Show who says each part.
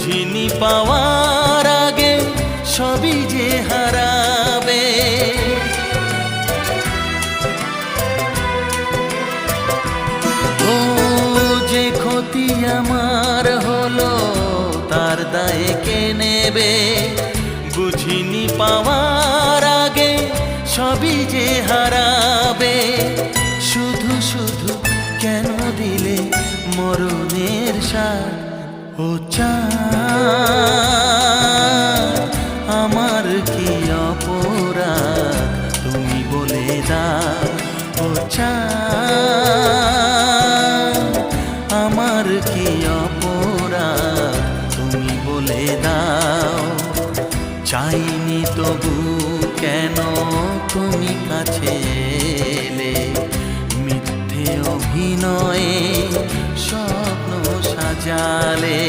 Speaker 1: বুঝিনি পাওয়ার আগে সবই যে হারাবে। ও যে ক্ষতি আমার হলো তার দায়ে কে নেবে? বুঝিনি পাওয়ার আগে সবই যে হারাবে। শুধু শুধু কেন দিলে মরণের সাথ? ও চাঁদ আমার কি অপরাধ তুমি বলে দাও। ও চাঁদ আমার কি অপরাধ তুমি বলে দাও। চাইনি তবু কেন তুমি কাছে এলে? মিথ্যে অভিনয়ে স্বপ্ন সাজালে।